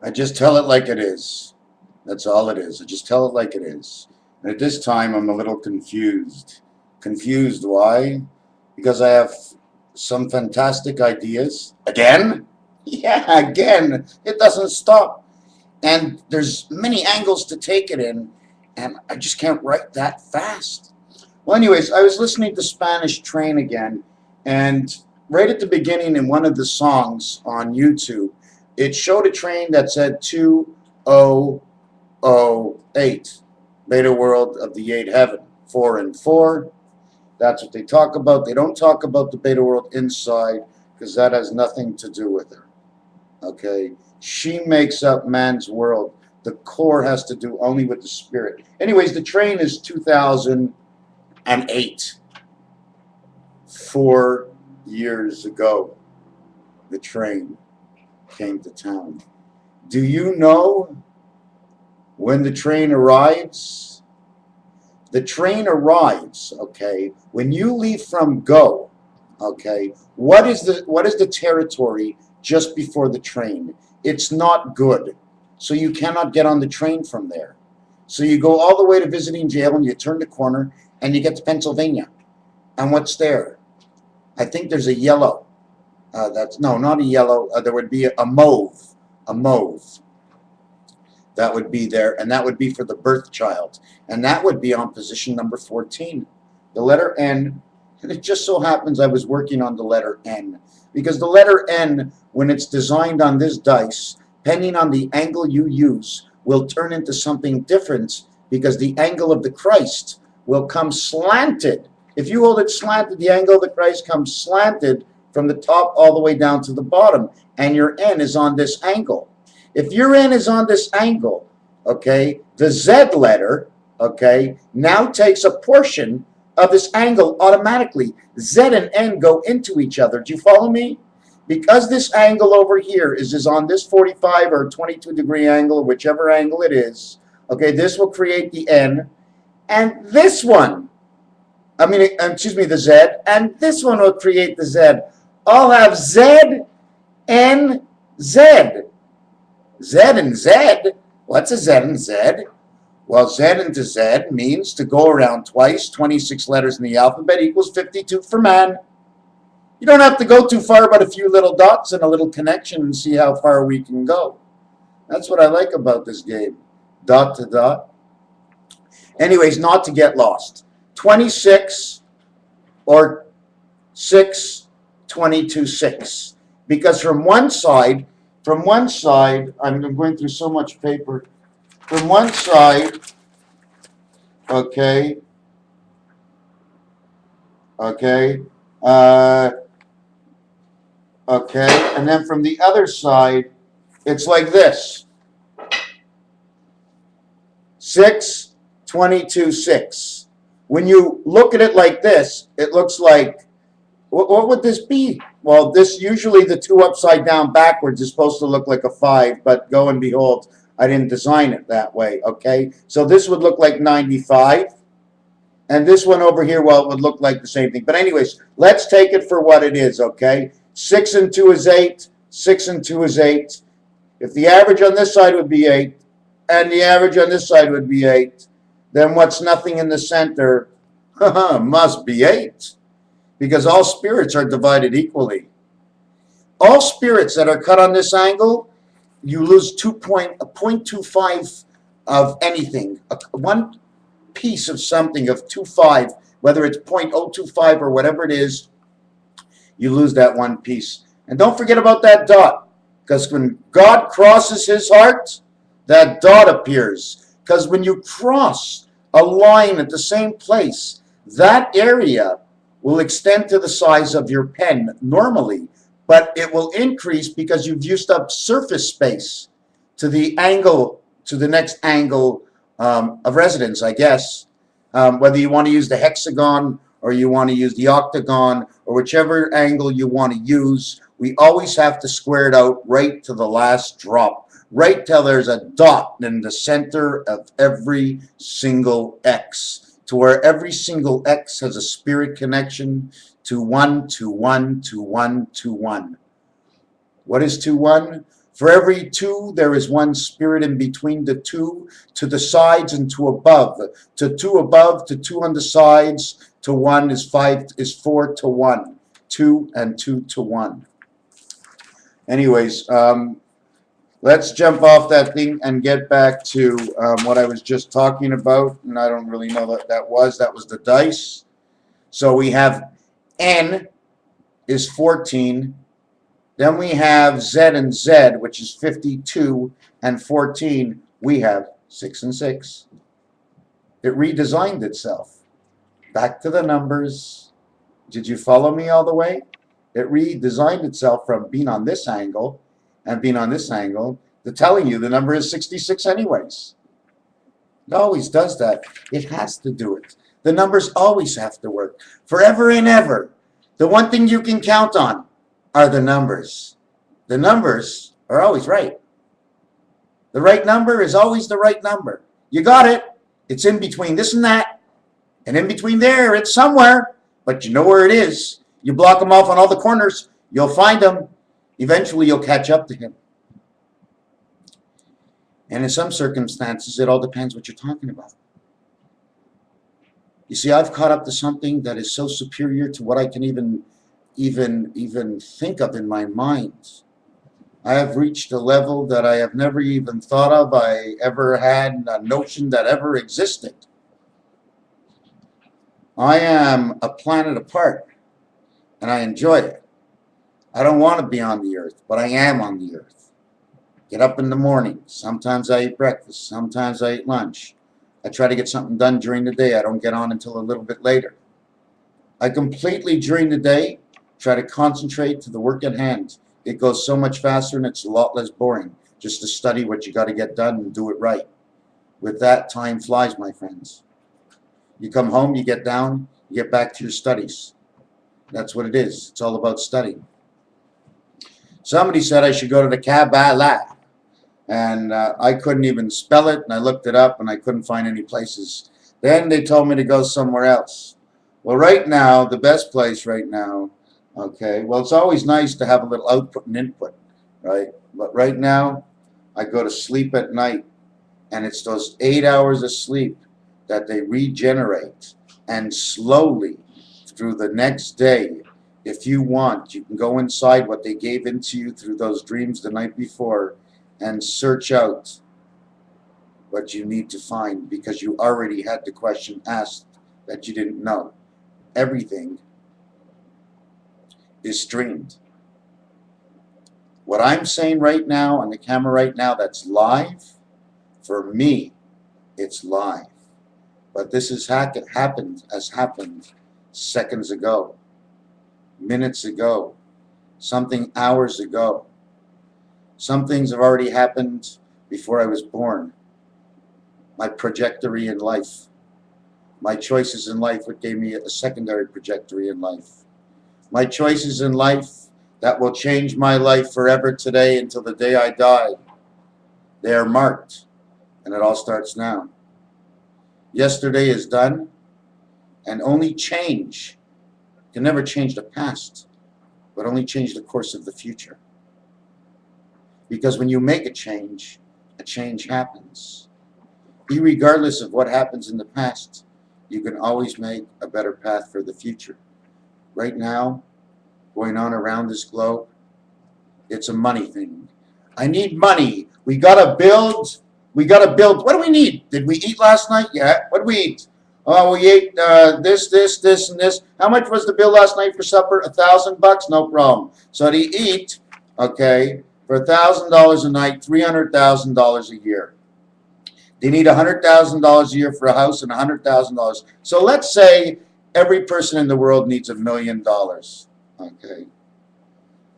I just tell it like it is. That's all it is. I just tell it like it is. And at this time, I'm a little confused. Confused, why? Because I have some fantastic ideas. Again? Yeah, again. It doesn't stop. And there's many angles to take it in, and I just can't write that fast. Well, anyways, I was listening to Spanish Train again, and right at the beginning in one of the songs on YouTube, it showed a train that said 2008, Beta World of the Eight Heaven, 4 and 4. That's what they talk about. They don't talk about the Beta World inside because that has nothing to do with her. Okay? She makes up man's world. The core has to do only with the spirit. Anyways, the train is 2008. 4 years ago, the train came to town. Do you know when the train arrives? The train arrives, okay, when you leave from go, okay, what is the territory just before the train? It's not good. So you cannot get on the train from there. So you go all the way to Visiting Jail and you turn the corner and you get to Pennsylvania. And what's there? I think there's a yellow. That's no, not a yellow. There would be a mauve. A mauve. That would be there, and that would be for the birth child. And that would be on position number 14. The letter N, and it just so happens I was working on the letter N. Because the letter N, when it's designed on this dice, depending on the angle you use, will turn into something different because the angle of the Christ will come slanted. If you hold it slanted, the angle of the Christ comes slanted from the top all the way down to the bottom, and your N is on this angle. If your N is on this angle, okay, the Z letter, okay, now takes a portion of this angle automatically. Z and N go into each other. Do you follow me? Because this angle over here is on this 45 or 22 degree angle, whichever angle it is, okay, this will create the N. And this one, the Z, and this one will create the Z. I'll have Z, N, Z. Z and Z? What's a Z and Z? Well, Z into Z means to go around twice. 26 letters in the alphabet equals 52 for man. You don't have to go too far, but a few little dots and a little connection and see how far we can go. That's what I like about this game. Dot to dot. Anyways, not to get lost. 26 or 6, 22, 6. Because from one side, I'm going through so much paper. From one side, okay, okay, and then from the other side, it's like this. 6, 22, 6. When you look at it like this, it looks like, what would this be? Well, this usually the 2 upside down backwards is supposed to look like a 5, but go and behold, I didn't design it that way, okay? So this would look like 95, and this one over here, well, it would look like the same thing. But anyways, let's take it for what it is, okay? 6 and 2 is 8, 6 and 2 is 8. If the average on this side would be 8, and the average on this side would be 8, then what's nothing in the center? Must be 8. Because all spirits are divided equally. All spirits that are cut on this angle, you lose 0.25 of anything. One piece of something of 2.5, whether it's 0.025 or whatever it is, you lose that one piece. And don't forget about that dot, because when God crosses his heart, that dot appears. Because when you cross a line at the same place, that area will extend to the size of your pen normally, but it will increase because you've used up surface space to the angle, to the next angle of residence, I guess. Whether you want to use the hexagon or you want to use the octagon or whichever angle you want to use, we always have to square it out right to the last drop, right till there's a dot in the center of every single X, to where every single X has a spirit connection to 1, to 1, to 1, to 1. What is 2, 1? For every two, there is one spirit in between the two, to the sides and to above. To two above, to two on the sides, to one is 4 to 1. 2 and 2 to 1. Anyways, let's jump off that thing and get back to what I was just talking about. And I don't really know what that was. That was the dice. So we have N is 14. Then we have Z and Z, which is 52 and 14. We have 6 and 6. It redesigned itself. Back to the numbers. Did you follow me all the way? It redesigned itself from being on this angle and being on this angle to telling you the number is 66 anyways. It always does that. It has to do it. The numbers always have to work. Forever and ever. The one thing you can count on are the numbers. The numbers are always right. The right number is always the right number. You got it. It's in between this and that. And in between there, it's somewhere. But you know where it is. You block them off on all the corners. You'll find them. Eventually, you'll catch up to him. And in some circumstances, it all depends what you're talking about. You see, I've caught up to something that is so superior to what I can even think of in my mind. I have reached a level that I have never even thought of, I ever had a notion that ever existed. I am a planet apart, and I enjoy it. I don't want to be on the earth, but I am on the earth. Get up in the morning. Sometimes I eat breakfast. Sometimes I eat lunch. I try to get something done during the day. I don't get on until a little bit later. I completely, during the day, try to concentrate to the work at hand. It goes so much faster and it's a lot less boring just to study what you got to get done and do it right. With that, time flies, my friends. You come home, you get down, you get back to your studies. That's what it is. It's all about studying. Somebody said I should go to the Kabbalah. And I couldn't even spell it, and I looked it up, and I couldn't find any places. Then they told me to go somewhere else. Well, right now, the best place right now, okay, well, it's always nice to have a little output and input, right? But right now, I go to sleep at night, and it's those 8 hours of sleep that they regenerate, and slowly, through the next day, if you want, you can go inside what they gave into you through those dreams the night before, and search out what you need to find, because you already had the question asked that you didn't know. Everything is streamed. What I'm saying right now on the camera right now, that's live. For me, it's live. But this has happened seconds ago, minutes ago, something hours ago. Some things have already happened before I was born. My trajectory in life. My choices in life, what gave me a secondary trajectory in life. My choices in life that will change my life forever today until the day I die. They are marked, and it all starts now. Yesterday is done, and only change can never change the past, but only change the course of the future. Because when you make a change happens. Irregardless of what happens in the past, you can always make a better path for the future. Right now, going on around this globe, it's a money thing. I need money. We gotta build. What do we need? Did we eat last night? Yeah. What did we eat? Oh, we ate this, and this. How much was the bill last night for supper? $1,000? No problem. So to eat, okay, for $1,000 a night, $300,000 a year. They need $100,000 a year for a house and $100,000. So let's say every person in the world needs $1 million. Okay,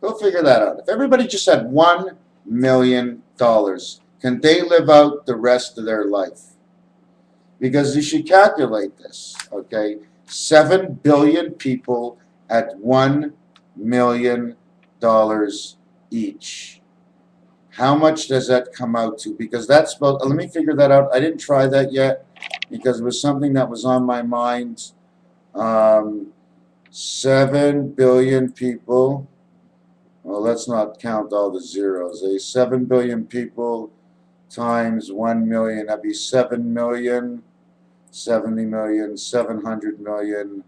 go figure that out. If everybody just had $1 million, can they live out the rest of their life? Because you should calculate this. Okay, 7 billion people at $1 million each. How much does that come out to? Because that's about, let me figure that out. I didn't try that yet because it was something that was on my mind. 7 billion people. Well, let's not count all the zeros. 7 billion people times 1 million, that'd be 7 million, 70 million, 700 million.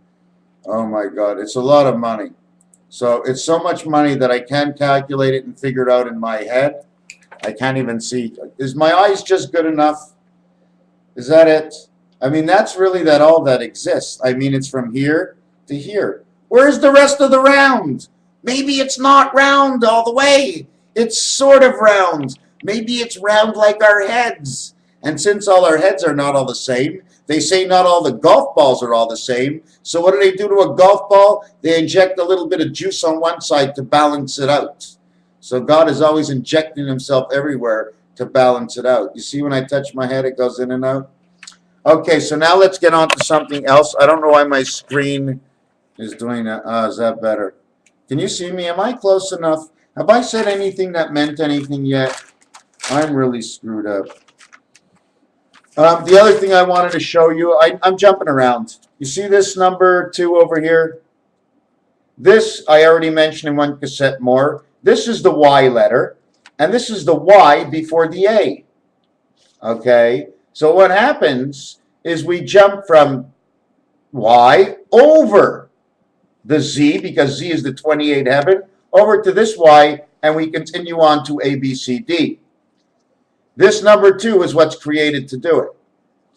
Oh my God, it's a lot of money. So it's so much money that I can't calculate it and figure it out in my head. I can't even see. Is my eyes just good enough? Is that it? I mean, that's really that all that exists. I mean, it's from here to here. Where's the rest of the round? Maybe it's not round all the way. It's sort of round. Maybe it's round like our heads. And since all our heads are not all the same, they say not all the golf balls are all the same. So what do they do to a golf ball? They inject a little bit of juice on one side to balance it out. So God is always injecting himself everywhere to balance it out. You see when I touch my head, it goes in and out? Okay, so now let's get on to something else. I don't know why my screen is doing that. Is that better? Can you see me? Am I close enough? Have I said anything that meant anything yet? I'm really screwed up. The other thing I wanted to show you, I'm jumping around. You see this number 2 over here? This I already mentioned in one cassette more. This is the Y letter, and this is the Y before the A. Okay? So what happens is we jump from Y over the Z, because Z is the 28 heaven, over to this Y, and we continue on to A, B, C, D. This number 2 is what's created to do it.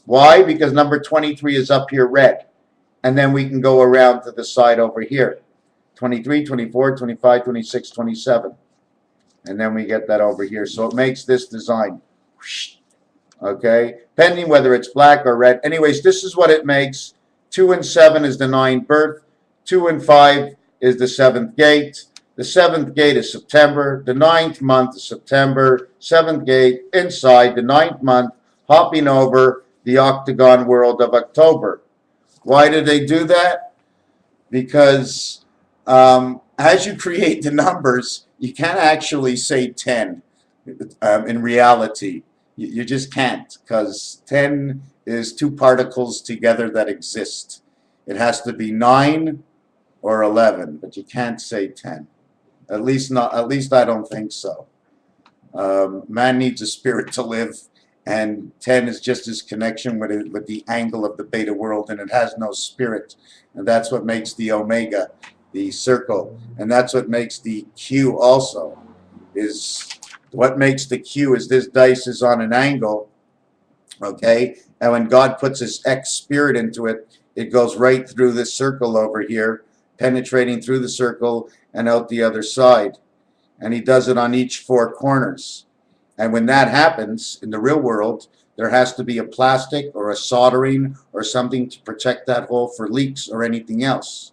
Why? Because number 23 is up here red. And then we can go around to the side over here. 23, 24, 25, 26, 27. And then we get that over here. So it makes this design. Okay? Pending whether it's black or red. Anyways, this is what it makes. 2 and 7 is the 9th birth. 2 and 5 is the 7th gate. The 7th gate is September. The 9th month is September. 7th gate inside the 9th month, hopping over the octagon world of October. Why did they do that? Because as you create the numbers, you can't actually say 10 in reality. You just can't, because 10 is 2 particles together that exist. It has to be 9 or 11, but you can't say 10. At least I don't think so. Man needs a spirit to live, and 10 is just his connection with the angle of the beta world, and it has no spirit. And that's what makes the omega, the circle, and that's what makes the Q also. What makes the Q is this dice is on an angle, okay? And when God puts his X spirit into it, it goes right through this circle over here, penetrating through the circle and out the other side. And he does it on each 4 corners. And when that happens in the real world, there has to be a plastic or a soldering or something to protect that hole for leaks or anything else.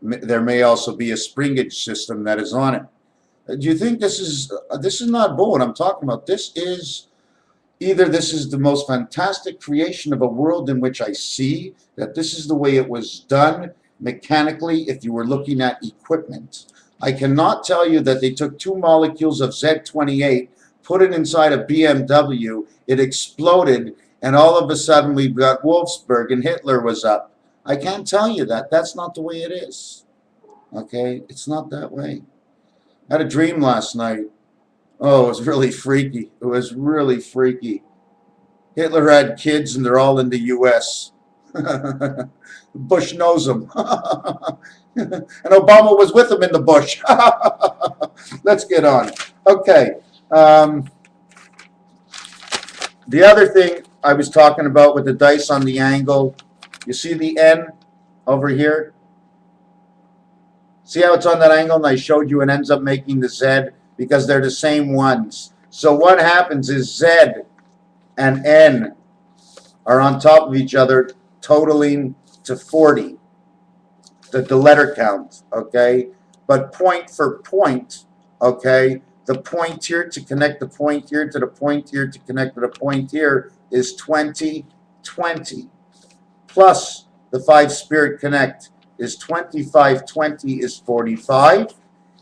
There may also be a springage system that is on it. Do you think this is not bull? What I'm talking about, this is the most fantastic creation of a world in which I see that this is the way it was done mechanically if you were looking at equipment. I cannot tell you that they took 2 molecules of Z28, put it inside a BMW, it exploded, and all of a sudden we've got Wolfsburg and Hitler was up. I can't tell you that. That's not the way it is. Okay? It's not that way. I had a dream last night. Oh, it was really freaky. It was really freaky. Hitler had kids and they're all in the U.S. Bush knows them. And Obama was with him in the bush. Let's get on. Okay. The other thing I was talking about with the dice on the angle, you see the N over here? See how it's on that angle and I showed you it ends up making the Z because they're the same ones. So what happens is Z and N are on top of each other, totaling to 40, the letter count, okay? But point for point, okay, the point here to connect the point here to the point here to connect to the point here is 20, 20. Plus the 5 spirit connect is 25, 20 is 45.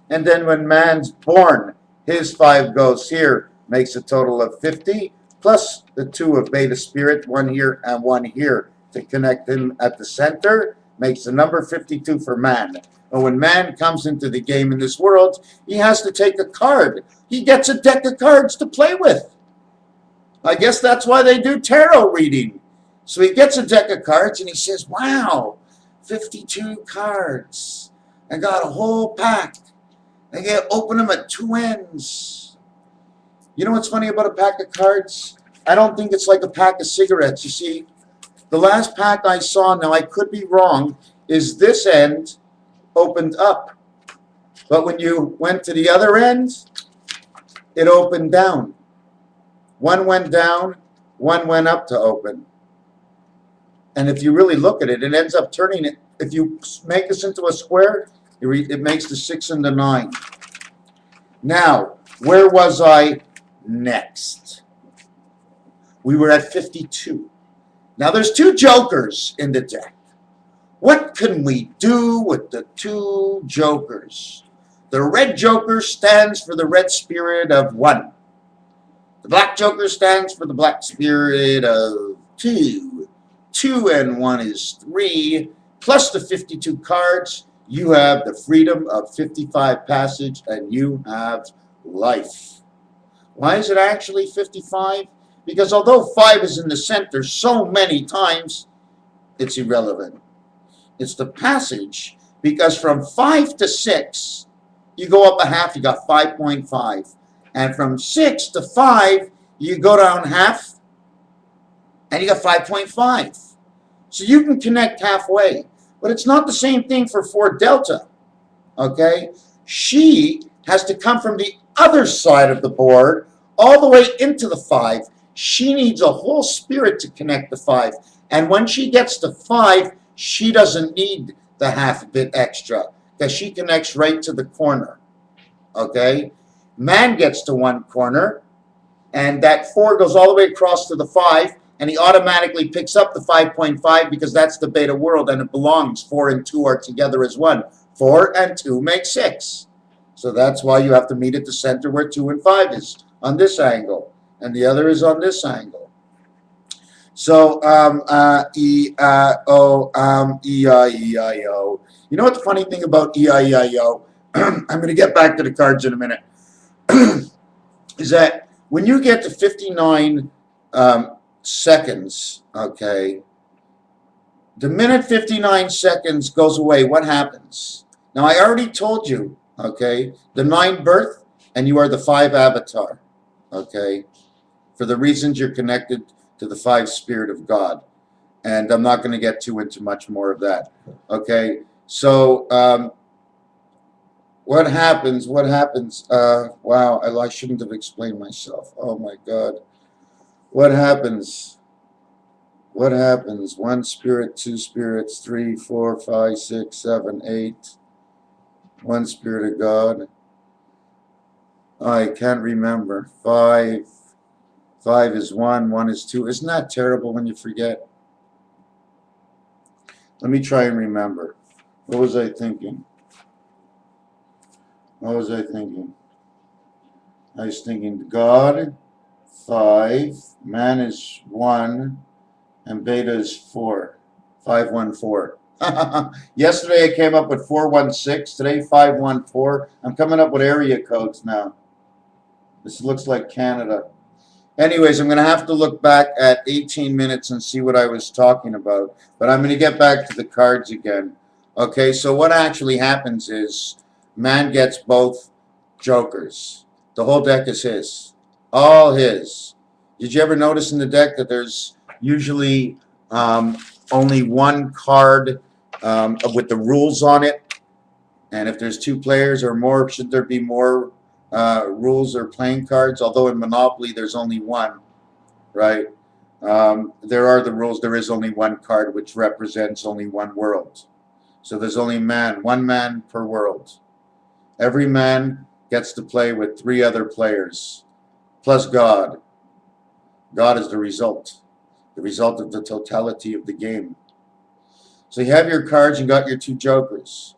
And then when man's born, his 5 goes here, makes a total of 50, plus the 2 of beta spirit, 1 here and 1 here to connect him at the center, makes the number 52 for man. But when man comes into the game in this world, he has to take a card. He gets a deck of cards to play with. I guess that's why they do tarot reading. So he gets a deck of cards and he says, wow, 52 cards. I got a whole pack. I can open them at two ends. You know what's funny about a pack of cards? I don't think it's like a pack of cigarettes. You see, the last pack I saw, now I could be wrong, is this end opened up. But when you went to the other end, it opened down. One went down, one went up to open. And if you really look at it, it ends up turning it. If you make this into a square, it makes the 6 and the 9. Now, where was I next? We were at 52. Now, there's 2 jokers in the deck. What can we do with the 2 jokers? The red joker stands for the red spirit of 1. The black joker stands for the black spirit of 2. 2 and 1 is 3. Plus the 52 cards, you have the freedom of 55 passage, and you have life. Why is it actually 55? Because although 5 is in the center so many times, it's irrelevant. It's the passage, because from 5 to 6, you go up a half, you got 5.5. And from 6 to 5, you go down half, and you got 5.5. So you can connect halfway. But it's not the same thing for 4 delta. Okay? She has to come from the other side of the board all the way into the 5. She needs a whole spirit to connect the 5. And when she gets to 5, she doesn't need the half bit extra, because she connects right to the corner. Okay? Man gets to 1 corner, and that 4 goes all the way across to the 5, and he automatically picks up the 5.5 because that's the beta world, and it belongs. 4 and 2 are together as 1. 4 and 2 make 6. So that's why you have to meet at the center where 2 and 5 is, on this angle, and the other is on this angle. So, E-I-O. You know what the funny thing about E-I-E-I-O? I'm going to get back to the cards in a minute. Is that when you get to 59 seconds, okay, the minute 59 seconds goes away, what happens? Now, I already told you, okay, the 9 birth, and you are the 5 avatar, okay, for the reasons you're connected to the 5 spirit of God. And I'm not going to get too into much more of that, okay? So, what happens? Wow, I shouldn't have explained myself. Oh, my God. What happens? 1 spirit, 2 spirits, 3, 4, 5, 6, 7, 8. 1 spirit of God. I can't remember. 5. 5 is 1, 1 is 2. Isn't that terrible when you forget? Let me try and remember. What was I thinking? I was thinking God, 5, man is 1, and beta is 4. 514. Yesterday I came up with 416. Today 514. I'm coming up with area codes now. This looks like Canada. Anyways, I'm going to have to look back at 18 minutes and see what I was talking about. But I'm going to get back to the cards again. Okay, so what actually happens is man gets both jokers. The whole deck is his. All his. Did you ever notice in the deck that there's usually only 1 card with the rules on it? And if there's 2 players or more, should there be more rules or playing cards? Although in Monopoly there's only 1, right? There are the rules. There is only 1 card which represents only 1 world. So there's only 1 man per world. Every man gets to play with 3 other players, plus God. God is the result of the totality of the game. So you have your cards, you got your 2 jokers.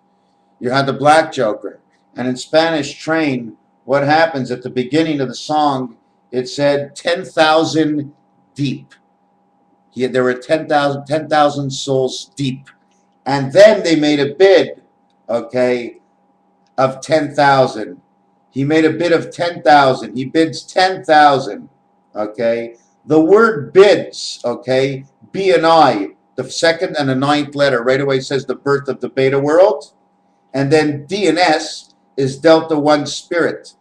You had the black joker. And in Spanish Train, what happens at the beginning of the song, it said 10,000 deep. There were 10,000 souls deep. And then they made a bid okay, of 10,000. He made a bid of 10,000. He bids 10,000, okay? The word bids, okay, B and I, the second and the ninth letter, right away says the birth of the beta world. And then D and S is Delta 1 spirit.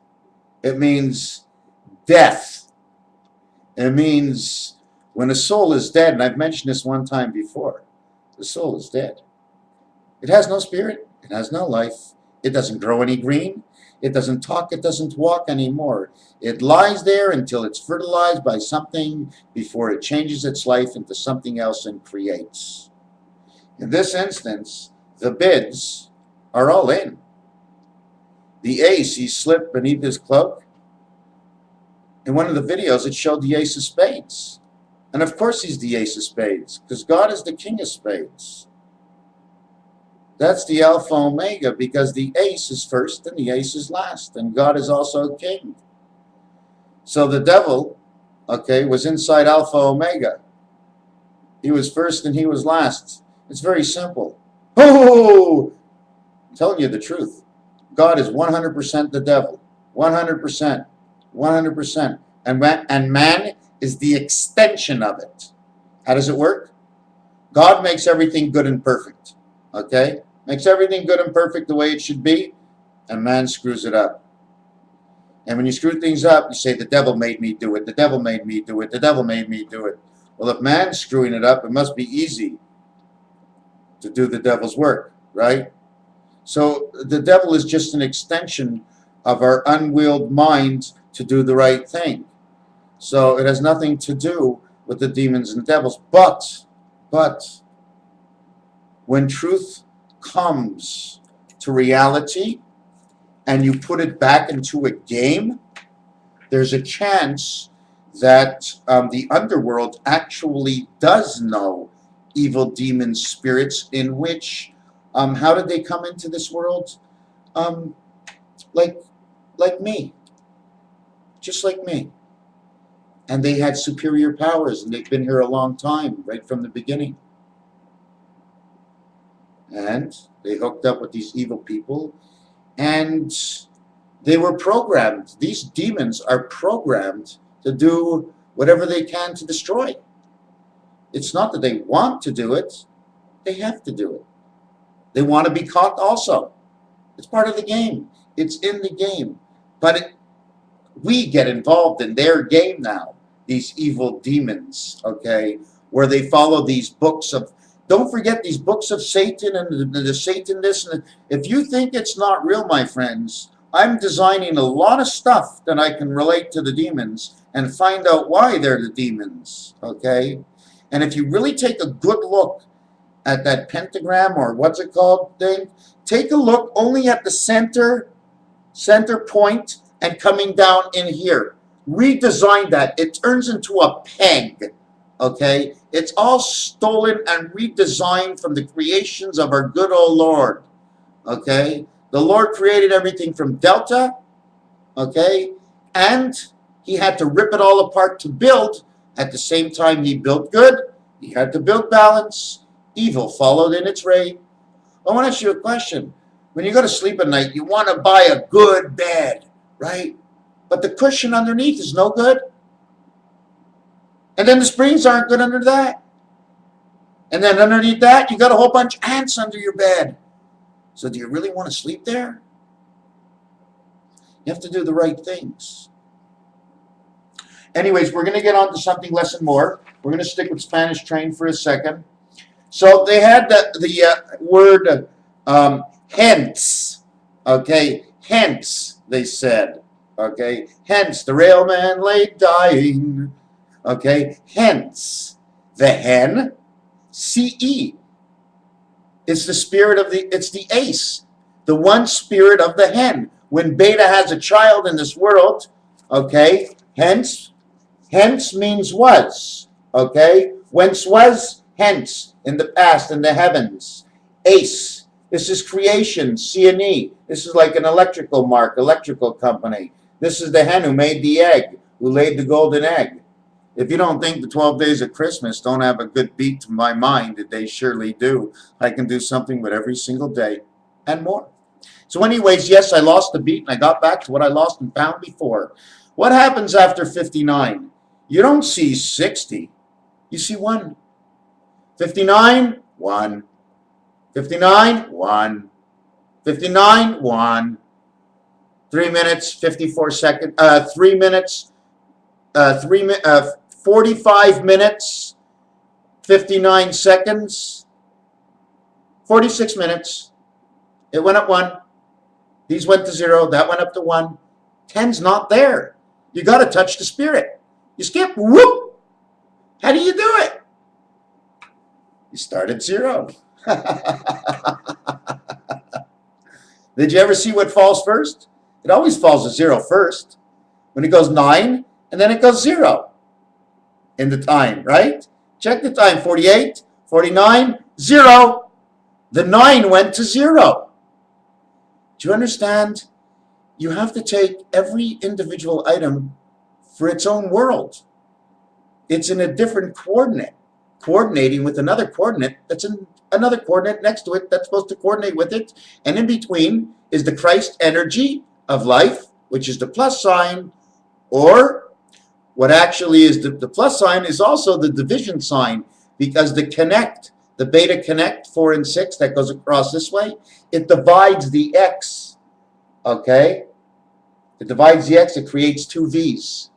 It means death. It means when a soul is dead, and I've mentioned this one time before, the soul is dead. It has no spirit. It has no life. It doesn't grow any green. It doesn't talk. It doesn't walk anymore. It lies there until it's fertilized by something before it changes its life into something else and creates. In this instance, the bids are all in. The ace, he slipped beneath his cloak. In one of the videos, it showed the ace of spades. And of course he's the ace of spades, because God is the king of spades. That's the Alpha Omega, because the ace is first and the ace is last, and God is also king. So the devil, okay, was inside Alpha Omega. He was first and he was last. It's very simple. Oh, I'm telling you the truth. God is 100% the devil. 100%. 100%. And man is the extension of it. How does it work? God makes everything good and perfect. Okay? Makes everything good and perfect the way it should be, and man screws it up. And when you screw things up, you say, the devil made me do it, the devil made me do it, the devil made me do it. Well, if man's screwing it up, it must be easy to do the devil's work, right? So the devil is just an extension of our unwilled minds to do the right thing. So it has nothing to do with the demons and devils. But when truth comes to reality and you put it back into a game, there's a chance that the underworld actually does know evil demon spirits, in which how did they come into this world? Like me, just like me. And they had superior powers, and they've been here a long time, right from the beginning. And they hooked up with these evil people, and they were programmed. These demons are programmed to do whatever they can to destroy. It's not that they want to do it, they have to do it. They want to be caught also. It's part of the game. It's in the game. But we get involved in their game now, these evil demons, okay, where they follow these books of, don't forget these books of Satan and the Satan this. And if you think it's not real, my friends, I'm designing a lot of stuff that I can relate to the demons and find out why they're the demons, okay? And if you really take a good look at that pentagram, or what's it called thing, take a look only at the center point and coming down in here. Redesign that. It turns into a peg. Okay? It's all stolen and redesigned from the creations of our good old Lord. Okay? The Lord created everything from Delta. Okay? And he had to rip it all apart to build. At the same time he built good, he had to build balance. Evil followed in its raid. I want to ask you a question. When you go to sleep at night, you want to buy a good bed, right? But the cushion underneath is no good. And then the springs aren't good under that. And then underneath that, you got a whole bunch of ants under your bed. So do you really want to sleep there? You have to do the right things. Anyways, we're going to get on to something less and more. We're going to stick with Spanish train for a second. So they had the word hence. Okay, hence, they said. Okay, hence the railman lay dying. Okay, hence the hen, CE. It's the spirit of it's the ace, the one spirit of the hen. When Beta has a child in this world, okay, hence means was, okay, whence was, hence, in the past, in the heavens. Ace, this is creation, C&E. This is like an electrical company. This is the hen who made the egg, who laid the golden egg. If you don't think the 12 days of Christmas don't have a good beat to my mind, they surely do. I can do something with every single day. and more. So anyways, yes, I lost the beat and I got back to what I lost and found before. What happens after 59? You don't see 60. You see 1. 59, 1. 59, 1. 59, 1. 3 minutes, 54 seconds. 3 minutes, 45 minutes, 59 seconds, 46 minutes. It went up 1. These went to 0. That went up to 1. 10's not there. You got to touch the spirit. You skip. Whoop. How do you do it? You start at 0. Did you ever see what falls first? It always falls to 0 first. When it goes 9, and then it goes 0 in the time, right? Check the time. 48, 49, 0. The 9 went to 0. Do you understand? You have to take every individual item for its own world. It's in a different coordinate, coordinating with another coordinate that's in another coordinate next to it that's supposed to coordinate with it. And in between is the Christ energy of life, which is the plus sign, or what actually is the plus sign is also the division sign, because the connect, the beta connect 4 and 6 that goes across this way, it divides the X, okay? It divides the X, it creates 2 V's.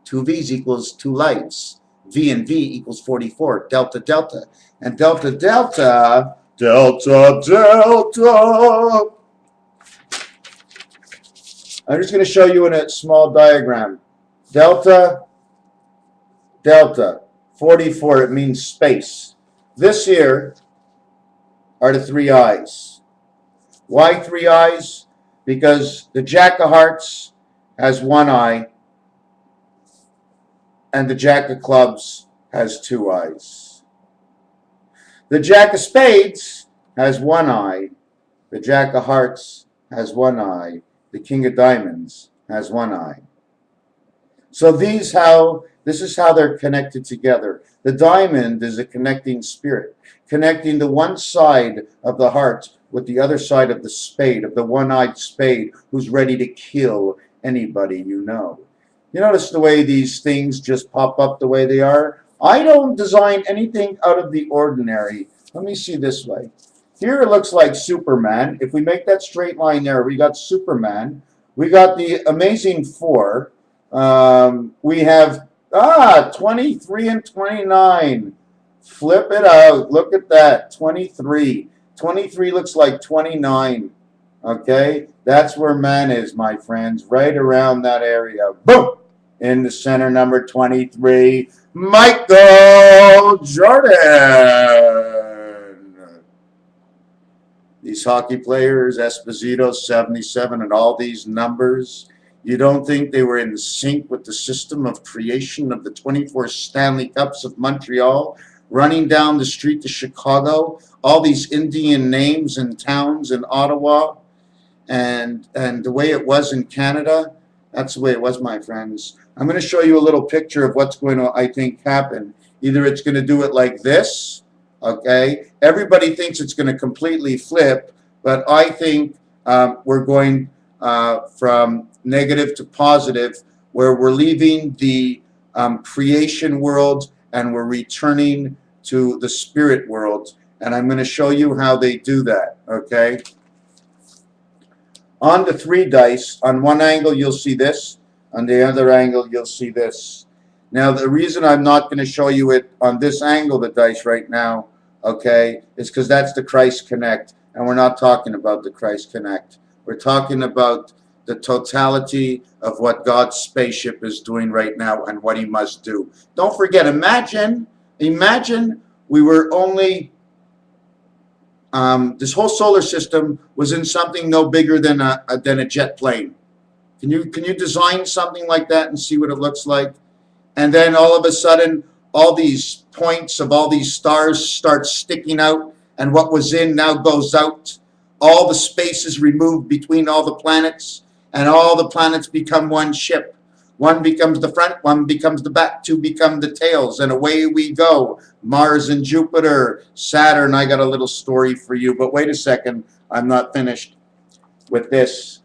2 V's equals 2 lights. V and V equals 44, delta, delta. And delta, delta, delta, delta. I'm just going to show you in a small diagram. Delta, delta, 44, it means space. This here are the 3 eyes. Why 3 eyes? Because the Jack of Hearts has 1 eye, and the Jack of Clubs has 2 eyes. The Jack of Spades has 1 eye. The Jack of Hearts has 1 eye. The King of Diamonds has 1 eye. So this is how they're connected together. The diamond is a connecting spirit, connecting the one side of the heart with the other side of the spade, of the one-eyed spade, who's ready to kill anybody you know. You notice the way these things just pop up the way they are? I don't design anything out of the ordinary. Let me see this way. Here it looks like Superman. If we make that straight line there, we got Superman. We got the Amazing Four. We have 23 and 29. Flip it out. Look at that. 23. 23 looks like 29. Okay? That's where man is, my friends. Right around that area. Boom! In the center, number 23, Michael Jordan. These hockey players, Esposito, 77, and all these numbers, you don't think they were in sync with the system of creation of the 24 Stanley Cups of Montreal, running down the street to Chicago, all these Indian names and towns in Ottawa, and the way it was in Canada? That's the way it was, my friends. I'm going to show you a little picture of what's going to, I think, happen. Either it's going to do it like this, okay? Everybody thinks it's going to completely flip, but I think we're going from negative to positive, where we're leaving the creation world and we're returning to the spirit world. And I'm going to show you how they do that, okay? On the 3 dice, on one angle you'll see this, on the other angle you'll see this. Now the reason I'm not going to show you it on this angle, the dice right now, okay, is because that's the Christ Connect, and we're not talking about the Christ Connect. We're talking about the totality of what God's spaceship is doing right now and what he must do. Don't forget, imagine we were only this whole solar system was in something no bigger than a jet plane. Can you design something like that and see what it looks like? And then all of a sudden, all these points of all these stars start sticking out, and what was in now goes out. All the space is removed between all the planets, and all the planets become one ship. One becomes the front, one becomes the back, 2 become the tails, and away we go. Mars and Jupiter, Saturn. I got a little story for you, but wait a second. I'm not finished with this.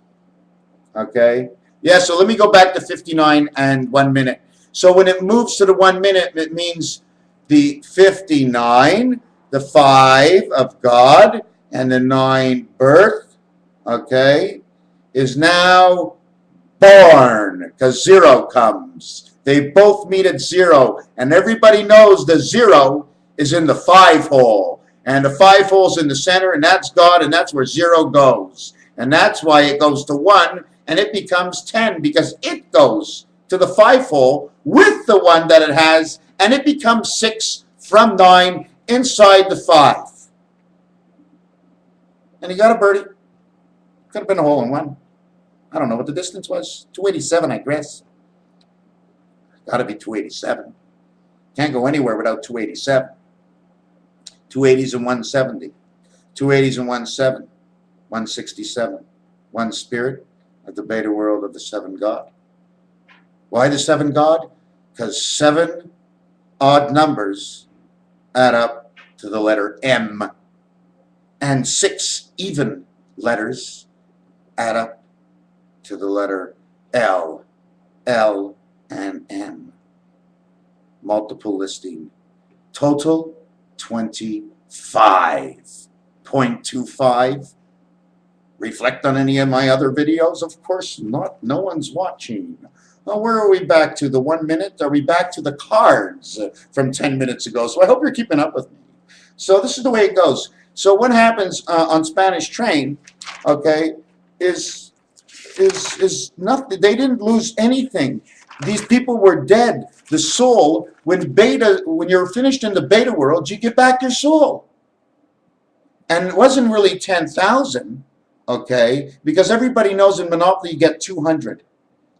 Okay? Yeah, so let me go back to 59 and 1 minute. So when it moves to the 1 minute, it means the 59, the 5 of God, and the 9 birth, okay, is now born, because 0 comes. They both meet at 0, and everybody knows the 0 is in the 5 hole, and the 5 hole's in the center, and that's God, and that's where 0 goes. And that's why it goes to 1, and it becomes 10, because it goes to the 5 hole with the 1 that it has, and it becomes 6 from 9 inside the 5. And he got a birdie. Could have been a hole in 1. I don't know what the distance was. 287, I guess. Got to be 287. Can't go anywhere without 287. 280s and 170. 280s and 17. 167. 1 spirit of the beta world of the 7 God. Why the 7 God? Because 7 odd numbers add up to the letter M. And 6 even letters add up to the letter L. L and M. Multiple listing. Total 25.25. Reflect on any of my other videos? Of course not. No one's watching. Well, where are we back to? The 1 minute? Are we back to the cards from 10 minutes ago? So I hope you're keeping up with me. So this is the way it goes. So what happens on Spanish Train, okay, is nothing. They didn't lose anything. These people were dead. The soul, when you're finished in the beta world, you get back your soul. And it wasn't really 10,000, okay, because everybody knows in Monopoly you get 200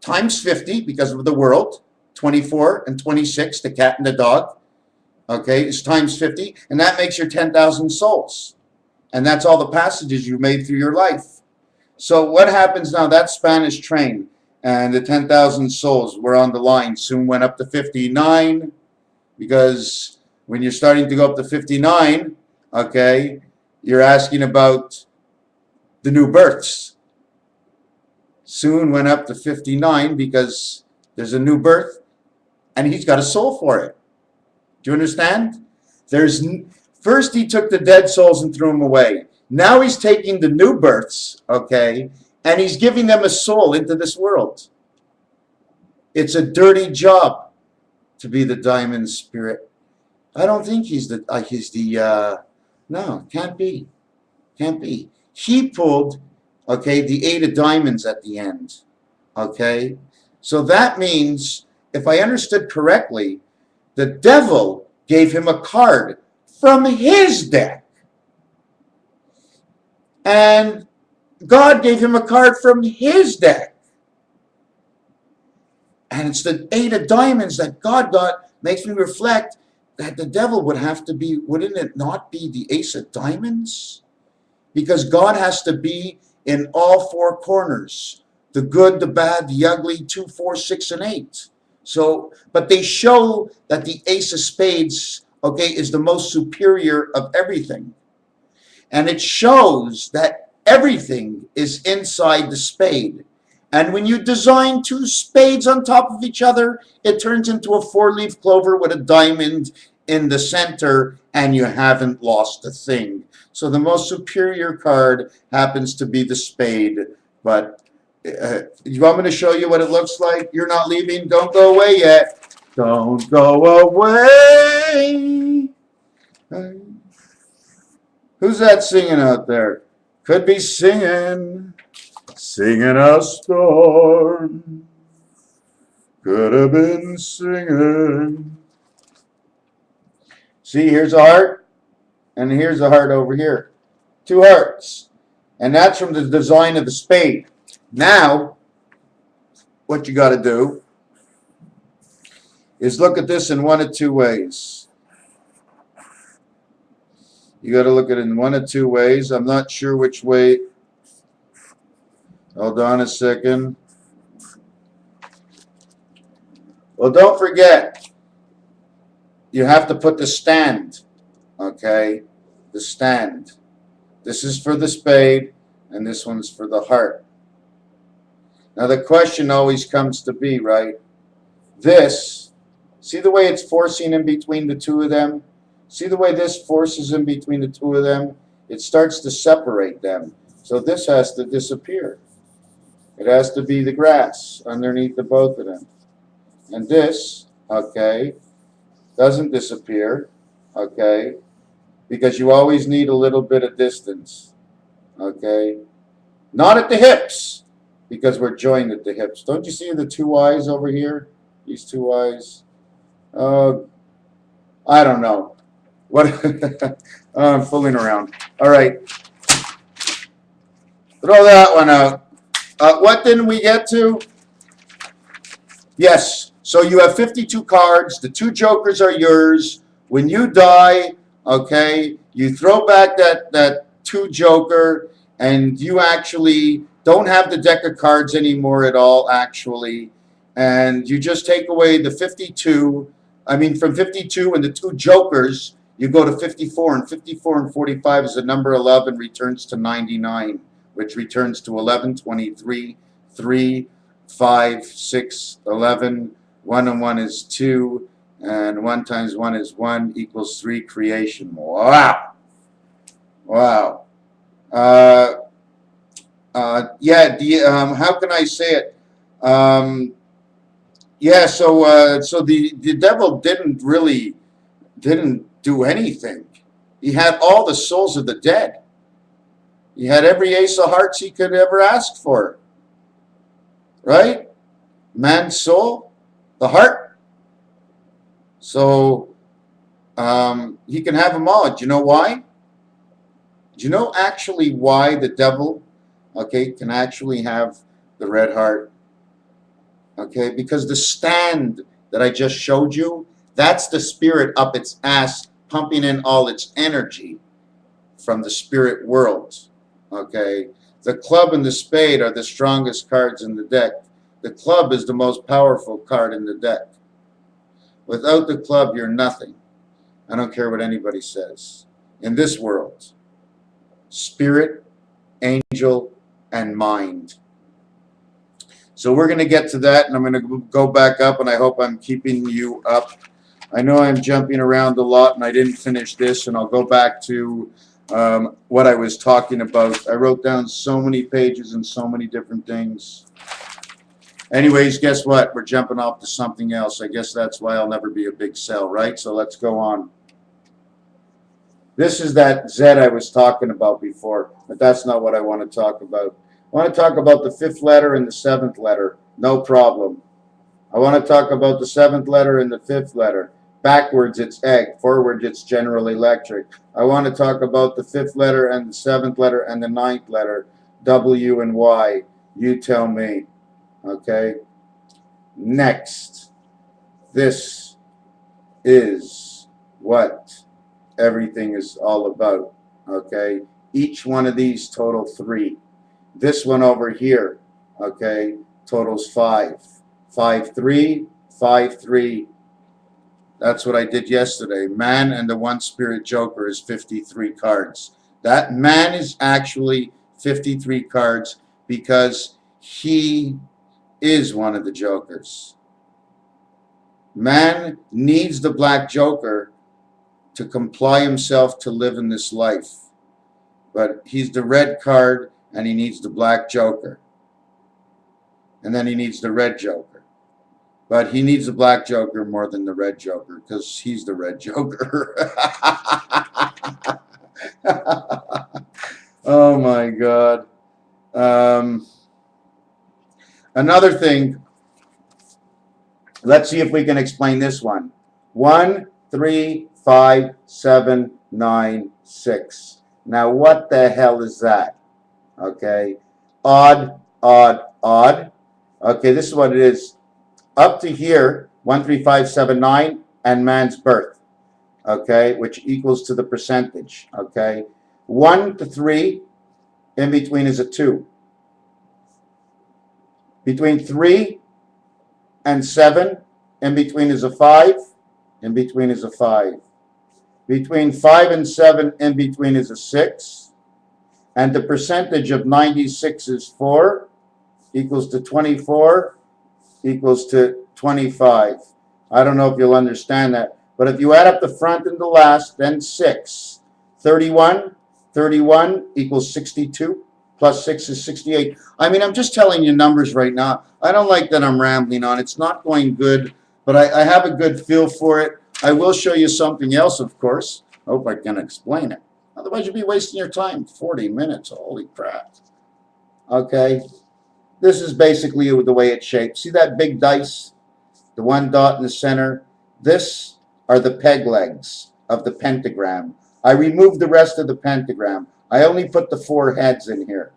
times 50 because of the world, 24 and 26, the cat and the dog, okay, is times 50, and that makes your 10,000 souls. And that's all the passages you made through your life. So what happens now? That Spanish Train and the 10,000 souls were on the line, soon went up to 59, because when you're starting to go up to 59, okay, you're asking about the new births. Soon went up to 59 because there's a new birth and he's got a soul for it. Do you understand? First he took the dead souls and threw them away. Now he's taking the new births, okay, and he's giving them a soul into this world. It's a dirty job to be the diamond spirit. I don't think no, can't be. Can't be. He pulled, okay, the 8 of diamonds at the end, okay? So that means, if I understood correctly, the devil gave him a card from his deck. And God gave him a card from his deck. And it's the 8 of diamonds that God got. Makes me reflect that the devil would have to be, wouldn't it not be the ace of diamonds? Because God has to be in all 4 corners. The good, the bad, the ugly, 2, 4, 6, and 8. So, but they show that the ace of spades, okay, is the most superior of everything. And it shows that everything is inside the spade. And when you design 2 spades on top of each other, it turns into a 4-leaf clover with a diamond in the center, and you haven't lost a thing. So the most superior card happens to be the spade. But you want me to show you what it looks like? You're not leaving? Don't go away yet. Don't go away. Who's that singing out there? Could be singing a storm. Could have been singing. See, here's a heart, and here's a heart over here. 2 hearts. And that's from the design of the spade. Now, what you got to do is look at this in one of 2 ways. You got to look at it in one of 2 ways. I'm not sure which way. Hold on a second. Well, don't forget, you have to put the stand, okay? The stand. This is for the spade, and this one's for the heart. Now the question always comes to be, right? This, see the way it's forcing in between the two of them? See the way this forces in between the two of them? It starts to separate them. So this has to disappear. It has to be the grass underneath the both of them. And this, okay, doesn't disappear, okay, because you always need a little bit of distance, okay? Not at the hips, because we're joined at the hips. Don't you see the two eyes over here? These two eyes? I don't know. What? I'm fooling around. All right. Throw that one out. What didn't we get to? Yes. So you have 52 cards. The two jokers are yours. When you die, okay, you throw back that two joker, and you actually don't have the deck of cards anymore at all, actually. And you just take away the 52. I mean, from 52 and the two jokers, you go to 54. And 54 and 45 is the number 11, returns to 99, which returns to 11, 23, 3, 5, 6, 11. 1 and 1 is 2. And 1 times 1 is 1 equals 3, creation. Wow. Wow. Yeah, how can I say it? Yeah, so the devil didn't do anything. He had all the souls of the dead. He had every ace of hearts he could ever ask for. Right? Man's soul, the heart. So he can have them all. Do you know why? Do you know actually why the devil, okay, can actually have the red heart? Okay, because the stand that I just showed you, that's the spirit up its ass, pumping in all its energy from the spirit world. Okay, the club and the spade are the strongest cards in the deck. The club is the most powerful card in the deck. Without the club, you're nothing. I don't care what anybody says. In this world, spirit, angel, and mind. So we're going to get to that, and I'm going to go back up, and I hope I'm keeping you up. I know I'm jumping around a lot, and I didn't finish this, and I'll go back to what I was talking about. I wrote down so many pages and so many different things. Anyways, guess what? We're jumping off to something else. I guess that's why I'll never be a big sell, right? So let's go on. This is that Z I was talking about before, but that's not what I want to talk about. I want to talk about the 5th letter and the 7th letter. No problem. I want to talk about the 7th letter and the 5th letter. Backwards, it's egg. Forward, it's General Electric. I want to talk about the 5th letter and the 7th letter and the 9th letter. W and Y. You tell me. Okay? Next. This is what everything is all about. Okay? Each one of these total 3. This one over here, okay, totals 5. 5, 3, 5, 3. That's what I did yesterday. Man and the one spirit joker is 53 cards. That man is actually 53 cards because he is one of the jokers. Man needs the black joker to comply himself to live in this life. But he's the red card, and he needs the black joker. And then he needs the red joker. But he needs the black joker more than the red joker because he's the red joker. Oh my God. Another thing, let's see if we can explain this one. 1, 3, 5, 7, 9, 6. Now what the hell is that? Okay, odd, odd, odd. Okay, this is what it is. Up to here, 1, 3, 5, 7, 9, and man's birth. Okay, which equals to the percentage. Okay, 1 to 3, in between is a 2. Between 3 and 7, in between is a 5. In between is a 5. Between 5 and 7, in between is a 6. And the percentage of 96 is 4, equals to 24, equals to 25. I don't know if you'll understand that. But if you add up the front and the last, then 6. 31, 31 equals 62. Plus 6 is 68. I mean, I'm just telling you numbers right now. I don't like that I'm rambling on. It's not going good, but I have a good feel for it. I will show you something else, of course. I hope I can explain it. Otherwise, you'll be wasting your time. 40 minutes. Holy crap. Okay. This is basically the way it's shaped. See that big dice? The one dot in the center? This are the peg legs of the pentagram. I removed the rest of the pentagram. I only put the 4 heads in here.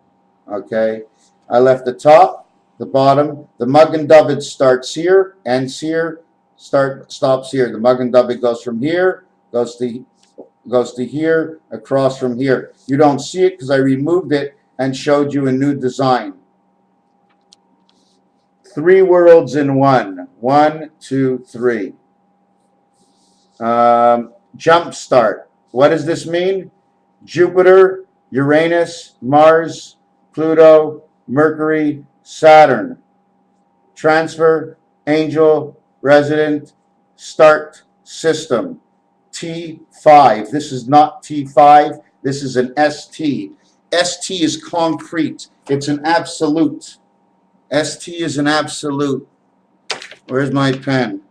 Okay? I left the top, the bottom. The mug and dovey starts here, ends here, stops here. The mug and dovey goes from here, goes to here, across from here. You don't see it because I removed it and showed you a new design. 3 worlds in one. 1, 2, 3. Jump start. What does this mean? Jupiter, Uranus, Mars, Pluto, Mercury, Saturn. Transfer, angel, resident, start, system. T5. This is not T5. This is an ST. ST is concrete. It's an absolute. ST is an absolute. Where's my pen?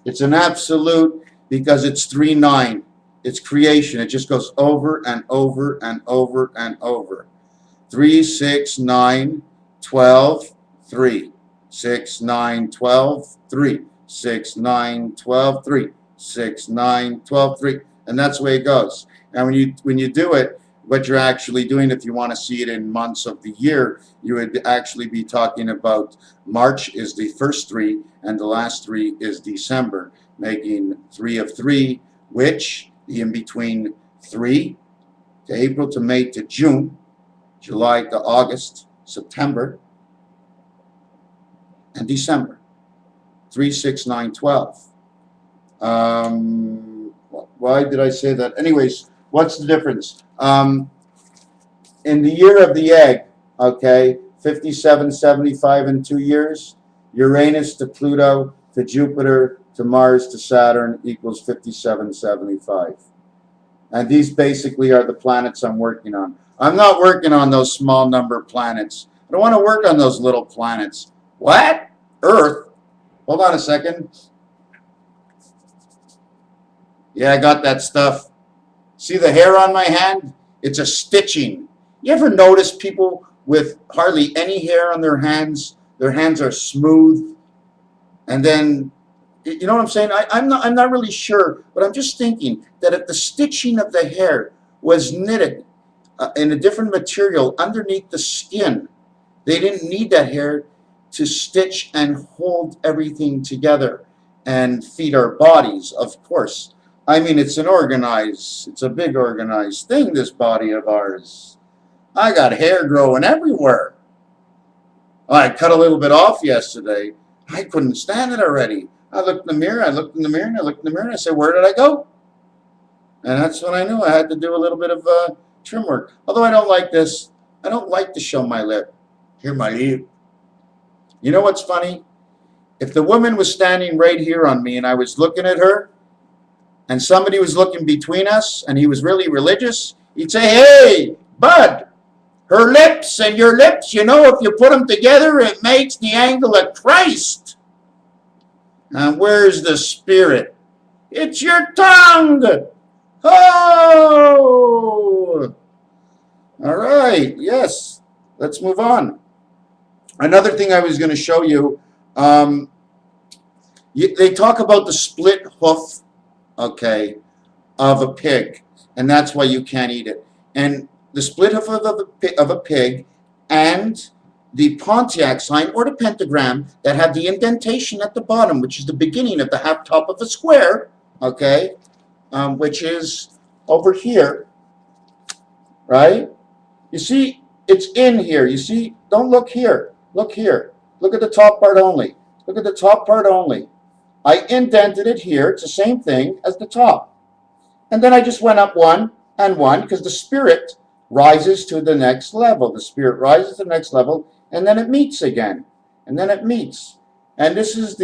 It's an absolute because it's 3, 9. It's creation. It just goes over and over and over and over. 3, 6, 9, 12, 3. 6, 9, 12, 3. 6, 9, 12, 3. 6, 9, 12, 3. And that's the way it goes. And when you do it, what you're actually doing, if you want to see it in months of the year, you would actually be talking about March is the first 3, and the last 3 is December, making 3 of 3, which in between 3 to April to May to June, July to August, September, and December. 3, 6, 9, 12. Why did I say that? Anyways, what's the difference? In the year of the egg, okay, 57, 75 in 2 years, Uranus to Pluto to Jupiter to Mars to Saturn equals 57, 75. And these basically are the planets I'm working on. I'm not working on those small number planets. I don't want to work on those little planets. What? Earth? Hold on a second. Yeah, I got that stuff. See the hair on my hand? It's a stitching. You ever notice people with hardly any hair on their hands? Their hands are smooth. And then, you know what I'm saying? I'm not really sure, but I'm just thinking that if the stitching of the hair was knitted in a different material underneath the skin, they didn't need that hair to stitch and hold everything together and feed our bodies, of course. I mean, it's a big organized thing, this body of ours. I got hair growing everywhere. I cut a little bit off yesterday. I couldn't stand it already. I looked in the mirror, and I looked in the mirror, and I said, where did I go? And that's when I knew I had to do a little bit of trim work. Although I don't like this. I don't like to show my lip. Here, my lip. You know what's funny? If the woman was standing right here on me and I was looking at her, and somebody was looking between us, and he was really religious, he'd say, hey, bud, her lips and your lips, you know, if you put them together, it makes the angle of Christ. And where's the spirit? It's your tongue. Oh! All right, yes, let's move on. Another thing I was going to show you, they talk about the split hoof, okay, of a pig, and that's why you can't eat it. And the split hoof of a pig and the Pontiac sign or the pentagram that have the indentation at the bottom, which is the beginning of the half top of a square, okay, which is over here, right? You see, it's in here. You see, don't look here. Look here. Look at the top part only. Look at the top part only. I indented it here. It's the same thing as the top. And then I just went up one and one because the spirit rises to the next level. The spirit rises to the next level, and then it meets again. And then it meets. And this is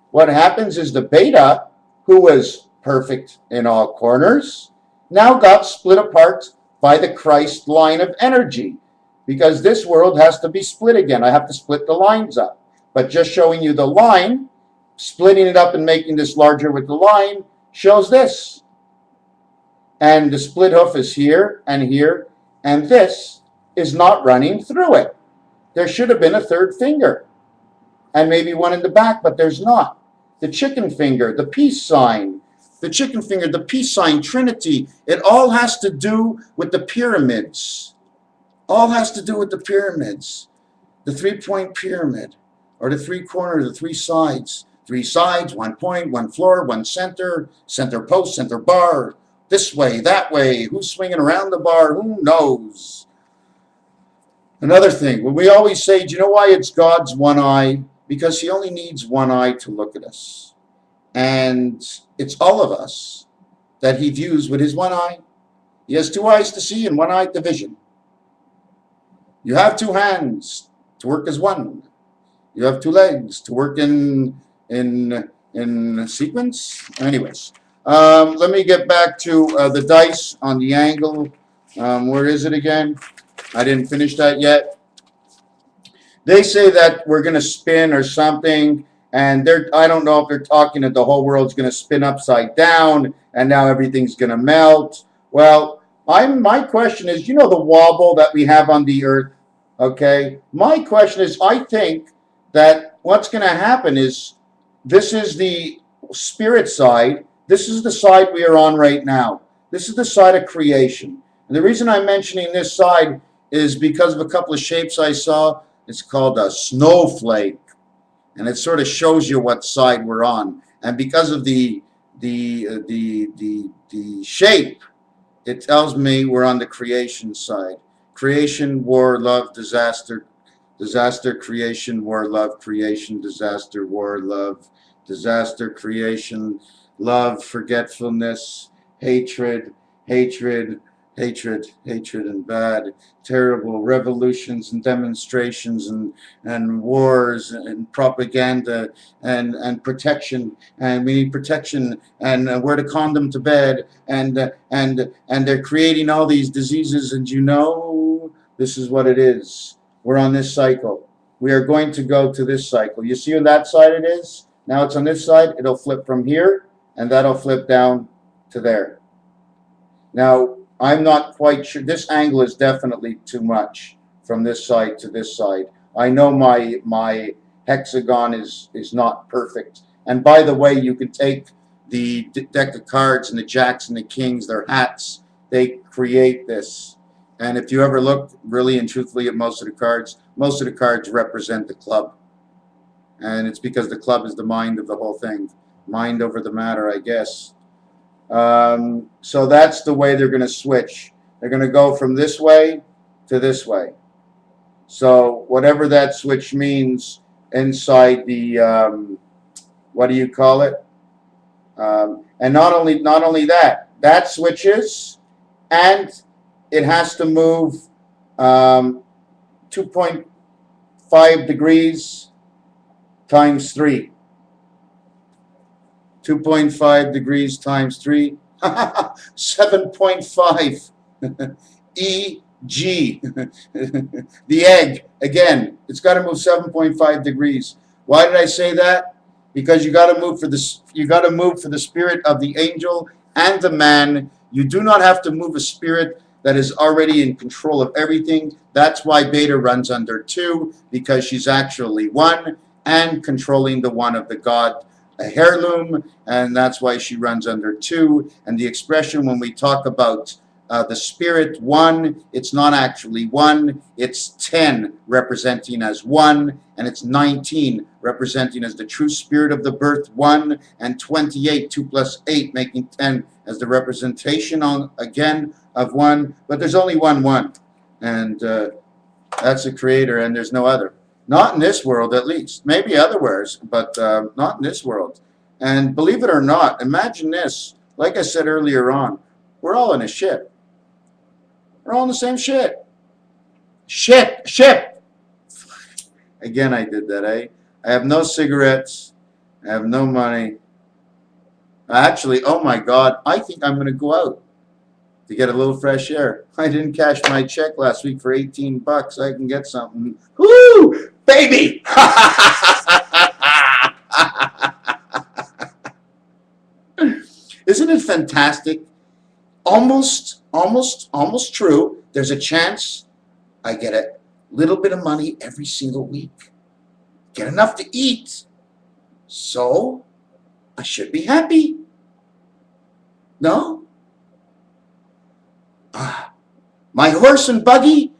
what happens is the beta, who was perfect in all corners, now got split apart by the Christ line of energy. Because this world has to be split again. I have to split the lines up. But just showing you the line, splitting it up and making this larger with the line, shows this. And the split hoof is here, and this is not running through it. There should have been a third finger, and maybe one in the back, but there's not. The chicken finger, the peace sign, the chicken finger, the peace sign, Trinity, it all has to do with the pyramids. All has to do with the pyramids. The three-point pyramid, or the three corners, the three sides. Three sides, 1 point, 1 floor, 1 center, center post, center bar. This way, that way, who's swinging around the bar, who knows? Another thing, when we always say, do you know why it's God's one eye? Because he only needs one eye to look at us. And it's all of us that he views with his one eye. He has 2 eyes to see and 1 eye to vision. You have 2 hands to work as one. You have 2 legs to work in sequence. Anyways. Let me get back to the dice on the angle. Where is it again? I didn't finish that yet. They say that we're going to spin or something, and I don't know if they're talking that the whole world's going to spin upside down, and now everything's going to melt. Well, my question is, you know the wobble that we have on the earth, okay? My question is, I think that what's going to happen is, this is the spirit side. This is the side we are on right now. This is the side of creation. And the reason I'm mentioning this side is because of a couple of shapes I saw. It's called a snowflake. And it sort of shows you what side we're on. And because of the shape, it tells me we're on the creation side. Creation, war, love, disaster. Disaster, creation, war, love, creation, disaster, war, love, disaster, creation, love, forgetfulness, hatred, and bad, terrible revolutions and demonstrations and wars and propaganda and protection, and we need protection, and wear the condom to bed, and they're creating all these diseases, and you know, this is what it is. We're on this cycle. We are going to go to this cycle. You see on that side it is? Now it's on this side. It'll flip from here, and that'll flip down to there. Now, I'm not quite sure. This angle is definitely too much from this side to this side. I know my hexagon is not perfect. And by the way, you can take the deck of cards and the jacks and the kings, their hats, they create this. And if you ever look really and truthfully at most of the cards represent the club. And it's because the club is the mind of the whole thing. Mind over the matter, I guess. So that's the way they're going to switch. They're going to go from this way to this way. So whatever that switch means inside the, what do you call it? And not only that switches, and it has to move 2.5 degrees times 3. 2.5 degrees times 3. 7.5. E.G. The egg, again, it's got to move 7.5 degrees. Why did I say that? Because you got to move for the spirit of the angel and the man. You do not have to move a spirit that is already in control of everything. That's why Beta runs under 2, because she's actually 1 and controlling the 1 of the God, a heirloom, and that's why she runs under 2. And the expression when we talk about the spirit 1, it's not actually 1, it's 10 representing as 1, and it's 19 representing as the true spirit of the birth 1, and 28, 2 plus 8 making 10 as the representation on again of 1, but there's only one, and that's the creator, and there's no other. Not in this world, at least. Maybe otherwheres, but not in this world. And believe it or not, imagine this. Like I said earlier on, we're all in a ship. We're all in the same shit. Ship. Again, I did that, eh? I have no cigarettes. I have no money. Actually, oh my God, I think I'm going to go out to get a little fresh air. I didn't cash my check last week for 18 bucks. I can get something. Woo! Baby! Isn't it fantastic? Almost true. There's a chance I get a little bit of money every single week. Get enough to eat. So, I should be happy. No? My horse and buggy,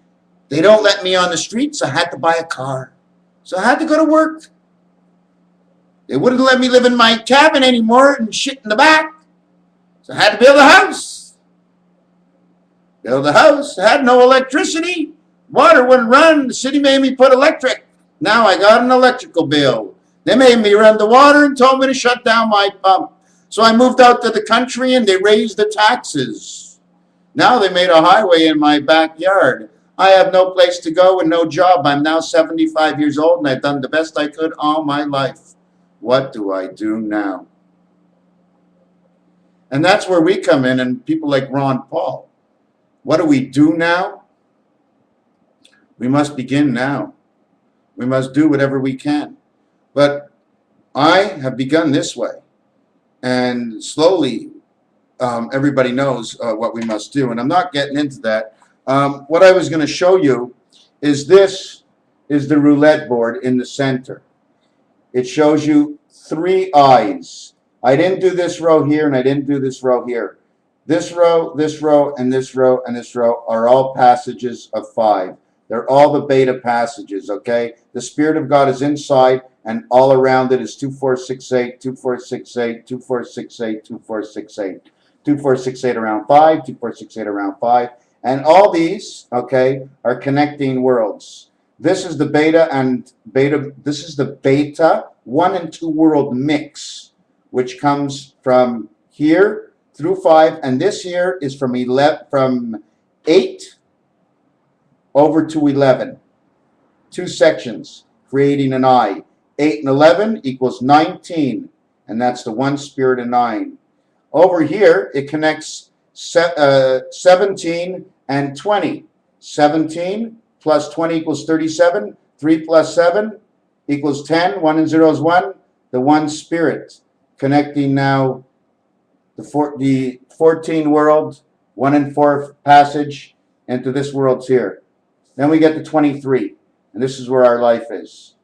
they don't let me on the streets. I had to buy a car. So I had to go to work. They wouldn't let me live in my cabin anymore and shit in the back. So I had to build a house. I had no electricity. Water wouldn't run. The city made me put electric. Now I got an electrical bill. They made me run the water and told me to shut down my pump. So I moved out to the country and they raised the taxes. Now they made a highway in my backyard. I have no place to go and no job. I'm now 75 years old and I've done the best I could all my life. What do I do now? And that's where we come in, and people like Ron Paul. What do we do now? We must begin now. We must do whatever we can. But I have begun this way. And slowly, everybody knows what we must do. And I'm not getting into that. What I was going to show you is this is the roulette board in the center. It shows you 3 eyes. I didn't do this row here, and I didn't do this row here. This row, and this row, and this row are all passages of 5. They're all the beta passages, okay? The Spirit of God is inside, and all around it is 2468, 2468, 2468, 2468. 2468 around 5, 2468 around 5. And all these, okay, are connecting worlds. This is the beta and beta, this is the beta 1 and 2 world mix, which comes from here through 5, and this here is from 8 over to 11. 2 sections, creating an eye. 8 and 11 equals 19, and that's the 1 spirit of 9. Over here, it connects 17 and 20. 17 plus 20 equals 37. 3 plus 7 equals 10. 1 and 0 is 1. The 1 spirit, connecting now the 14 world, 1 and 4 passage into this world's here. Then we get to 23, and this is where our life is.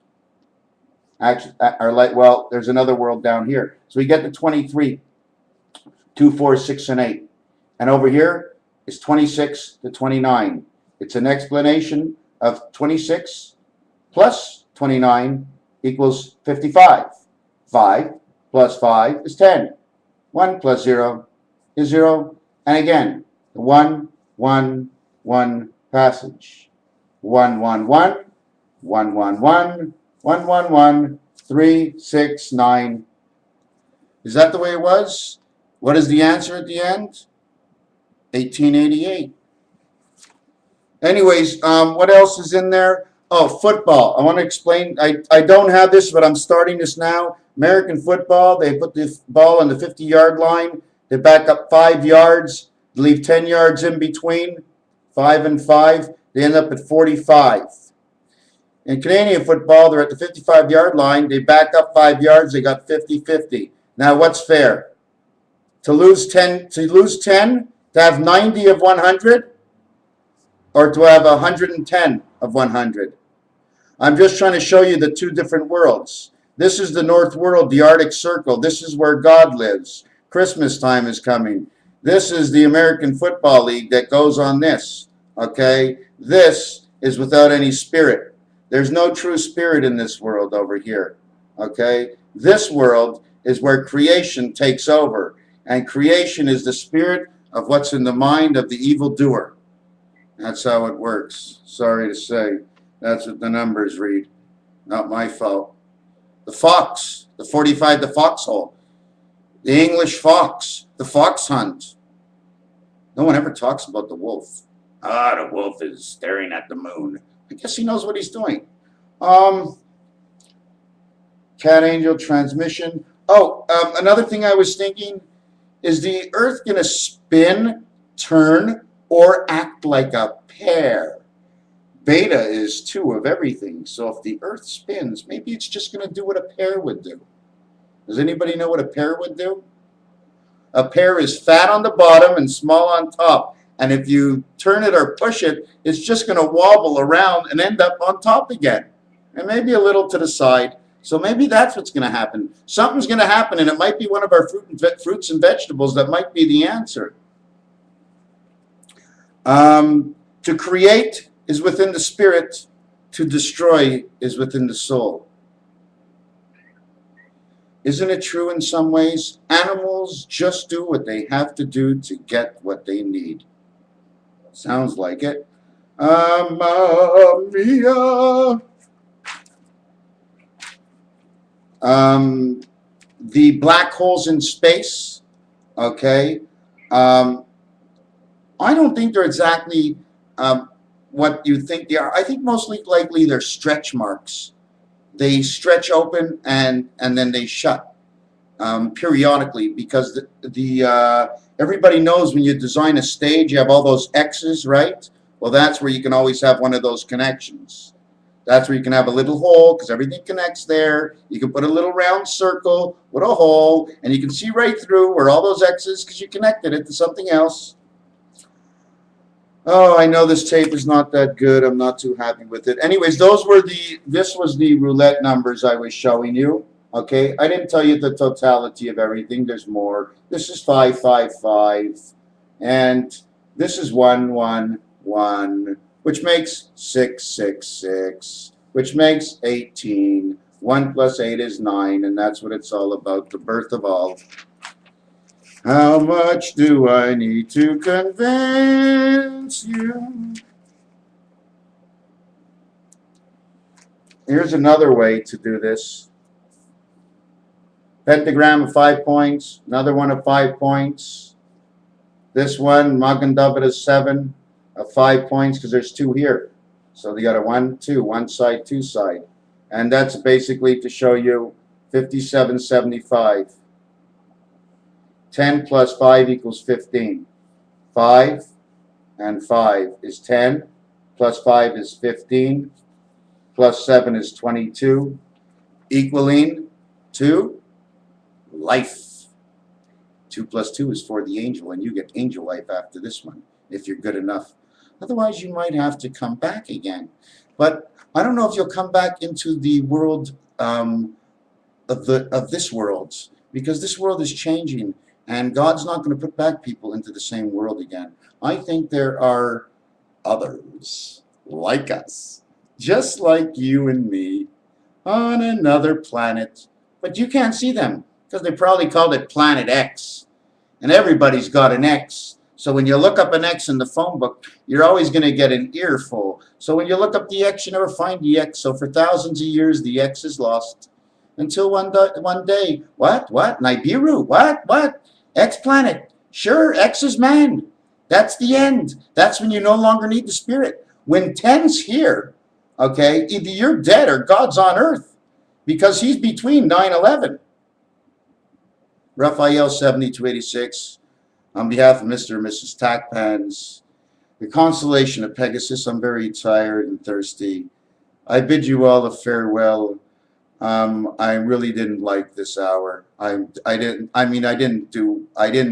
Actually, our life, well, there's another world down here. So we get to 23, 2, 4, 6, and 8. And over here is 26 to 29. It's an explanation of 26 plus 29 equals 55. 5 plus 5 is 10. 1 plus 0 is 0. And again, the 1, 1, 1 passage. 1, 1, 1, 1, 1, 1, 1, 1, 1, 3, 6, 9. Is that the way it was? What is the answer at the end? 1888. Anyways, what else is in there? Oh, football. I want to explain. I don't have this, but I'm starting this now. American football, they put the ball on the 50-yard line. They back up 5 yards, leave 10 yards in between, 5 and 5. They end up at 45. In Canadian football, they're at the 55-yard line. They back up 5 yards. They got 50-50. Now, what's fair? To lose 10, to have 90 of 100, or to have 110 of 100? I'm just trying to show you the 2 different worlds. This is the North World, the Arctic Circle. This is where God lives. Christmas time is coming. This is the American Football League that goes on this. Okay? This is without any spirit. There's no true spirit in this world over here. Okay? This world is where creation takes over. And creation is the spirit of what's in the mind of the evildoer. That's how it works. Sorry to say. That's what the numbers read. Not my fault. The fox, the 45, the foxhole. The English fox, the fox hunt. No one ever talks about the wolf. Ah, the wolf is staring at the moon. I guess he knows what he's doing. Um, Cat angel transmission. Oh, another thing I was thinking is the Earth going to spin, turn, or act like a pear? Beta is 2 of everything. So if the Earth spins, maybe it's just going to do what a pear would do. Does anybody know what a pear would do? A pear is fat on the bottom and small on top. And if you turn it or push it, it's just going to wobble around and end up on top again. And maybe a little to the side. So maybe that's what's going to happen. Something's going to happen, and it might be one of our fruits and vegetables that might be the answer. To create is within the spirit. To destroy is within the soul. Isn't it true in some ways? Animals just do what they have to do to get what they need. Sounds like it. Mamma mia. The black holes in space, okay, I don't think they're exactly what you think they are. I think mostly likely they're stretch marks. They stretch open and then they shut periodically, because everybody knows when you design a stage, you have all those X's, right? Well, that's where you can always have one of those connections. That's where you can have a little hole, because everything connects there. You can put a little round circle with a hole, and you can see right through where all those X's, because you connected it to something else. Oh, I know this tape is not that good. I'm not too happy with it. Anyways, this was the roulette numbers I was showing you. Okay, I didn't tell you the totality of everything. There's more. This is 555, and this is 111. Which makes 666, which makes 18. 1 plus 8 is 9, and that's what it's all about, the birth of all. How much do I need to convince you? Here's another way to do this. Pentagram of 5 points, another one of 5 points. This one, Magen David is 7. Of 5 points, because there's 2 here. So they got a 1, 2, one side, 2 side. And that's basically to show you 5775. 10 plus 5 equals 15. 5 and 5 is 10. Plus 5 is 15. Plus 7 is 22. Equaling to life. 2 plus 2 is for the angel, and you get angel life after this one, if you're good enough. Otherwise, you might have to come back again. But I don't know if you'll come back into the world of this world, because this world is changing, and God's not going to put back people into the same world again. I think there are others like us, just like you and me, on another planet. But you can't see them, because they probably called it Planet X. And everybody's got an X. So when you look up an X in the phone book, you're always going to get an earful. So when you look up the X, you never find the X. So for thousands of years, the X is lost. Until one day, what? Nibiru? What? X planet. Sure, X is man. That's the end. That's when you no longer need the spirit. When 10's here, okay, either you're dead or God's on earth, because he's between 9/11. Raphael 7286. On behalf of Mr. and Mrs. Tacpans, the constellation of Pegasus, I'm very tired and thirsty. I bid you all a farewell. I really didn't like this hour. I didn't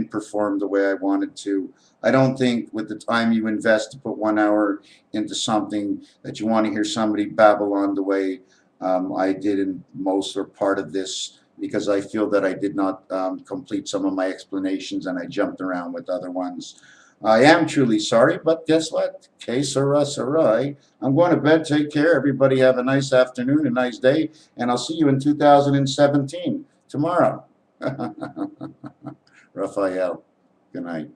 perform the way I wanted to. I don't think with the time you invest to put 1 hour into something that you want to hear somebody babble on the way I did in most or part of this, because I feel that I did not complete some of my explanations and I jumped around with other ones. I am truly sorry, but guess what? Que sera, sera. I'm going to bed. Take care. Everybody have a nice afternoon, a nice day, and I'll see you in 2017 tomorrow. Raphael, good night.